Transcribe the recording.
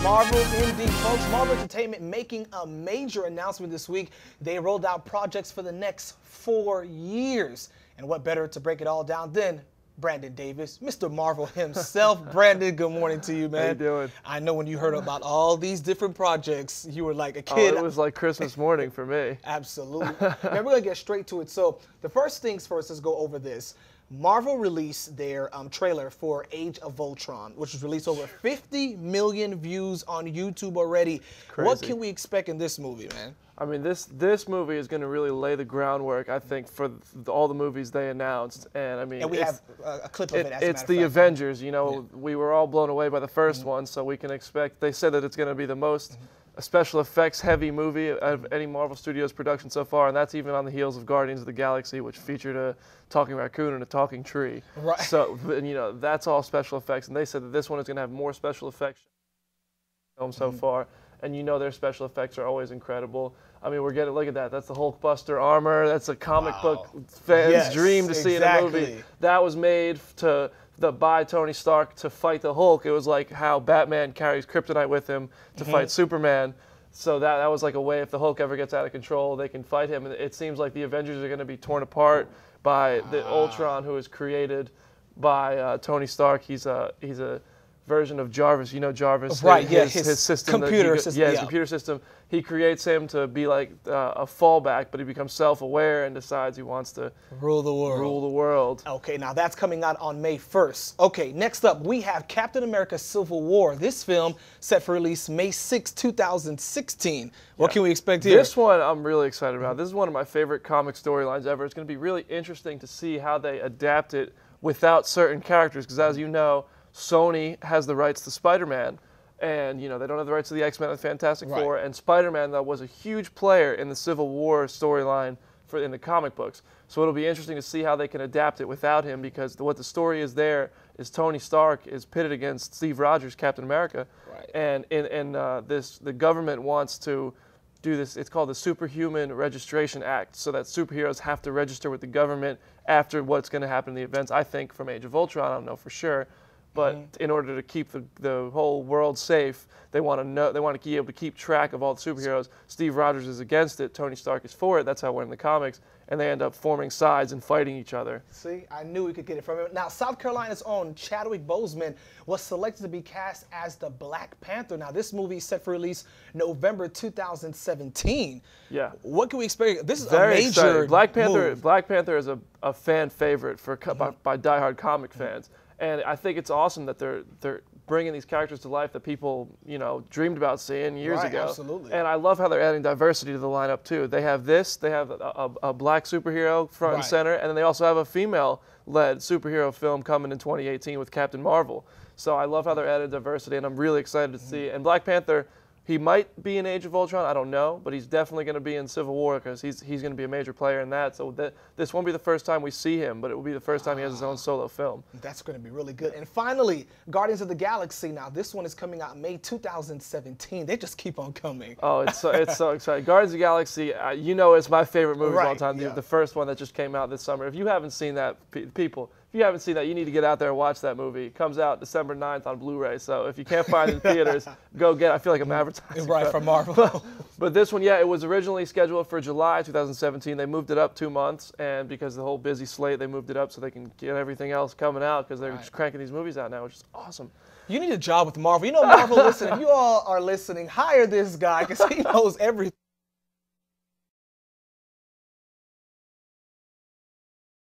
Marvel indeed, folks. Marvel Entertainment making a major announcement this week. They rolled out projects for the next 4 years. And what better to break it all down than Brandon Davis, Mr. Marvel himself. Brandon, good morning to you, man. How you doing? I know when you heard about all these different projects, you were like a Oh, kid. it was like Christmas morning for me. Absolutely. Now, we're going to get straight to it. So the first things first, let's go over this. Marvel released their trailer for Age of Ultron, which was released over 50 million views on YouTube already. Crazy. What can we expect in this movie, man? I mean, this movie is going to really lay the groundwork, I think, for all the movies they announced. And I mean, And we have a clip of it. As it's a the matter of fact. Avengers. You know, we were all blown away by the first one, so we can expect. They said that it's going to be the most special effects heavy movie of any Marvel Studios production so far, and that's even on the heels of Guardians of the Galaxy, which featured a talking raccoon and a talking tree. Right. So, you know, that's all special effects, and they said that this one is going to have more special effects film so far, and you know their special effects are always incable. I mean, we're getting, look at that. That's the Hulkbuster armor. That's a comic book fan's dream to see in a movie. That was made by Tony Stark to fight the Hulk. It was like how Batman carries kryptonite with him to fight Superman. So that was like a way, if the Hulk ever gets out of control, they can fight him. And it seems like the Avengers are going to be torn apart by the Ultron, who is created by Tony Stark. He's a version of Jarvis. You know Jarvis, right? His system, computer system. Yeah, his computer system. He creates him to be like a fallback, but he becomes self-aware and decides he wants to rule the world. Okay, now that's coming out on May 1st. Okay, next up we have Captain America: Civil War. This film set for release May 6, 2016. What can we expect here? This one I'm really excited about. This is one of my favorite comic storylines ever. It's going to be really interesting to see how they adapt it without certain characters, because as you know, Sony has the rights to Spider-Man, and you know they don't have the rights to the X-Men and Fantastic Four. And Spider-Man, though, was a huge player in the Civil War storyline in the comic books. So it'll be interesting to see how they can adapt it without him, because what the story is there is Tony Stark is pitted against Steve Rogers, Captain America, and the government wants to do this. It's called the Superhuman Registration Act, so that superheroes have to register with the government after what's going to happen in the events. I think from Age of Ultron, I don't know for sure. But in order to keep the whole world safe, they want to be able to keep track of all the superheroes. Steve Rogers is against it. Tony Stark is for it. That's how it went in the comics. And they end up forming sides and fighting each other. See, I knew we could get it from him. Now, South Carolina's own Chadwick Boseman was selected to be cast as the Black Panther. Now, this movie is set for release November 2017. Yeah. What can we expect? This is very a major exciting. Black Panther. move. Black Panther is a fan favorite by diehard comic fans. And I think it's awesome that they're bringing these characters to life that people, you know, dreamed about seeing years ago. Absolutely. And I love how they're adding diversity to the lineup too. They have a black superhero front and center, and then they also have a female-led superhero film coming in 2018 with Captain Marvel. So I love how they're adding diversity, and I'm really excited to see. And Black Panther, he might be in Age of Ultron, I don't know, but he's definitely going to be in Civil War, because he's going to be a major player in that. So this won't be the first time we see him, but it will be the first time he has his own solo film. That's going to be really good. And finally, Guardians of the Galaxy. Now, this one is coming out May 2017. They just keep on coming. Oh, it's so exciting. Guardians of the Galaxy, you know, it's my favorite movie of all time. The first one that just came out this summer. If you haven't seen that, people, if you haven't seen that, you need to get out there and watch that movie. It comes out December 9th on Blu-ray, so if you can't find it in theaters, go get it. I feel like I'm advertising. Right, from Marvel. But this one, yeah, it was originally scheduled for July 2017. They moved it up 2 months, and because of the whole busy slate, they moved it up so they can get everything else coming out, because they're just cranking these movies out now, which is awesome. You need a job with Marvel. You know, Marvel, listen, if you all are listening, hire this guy, because he knows everything.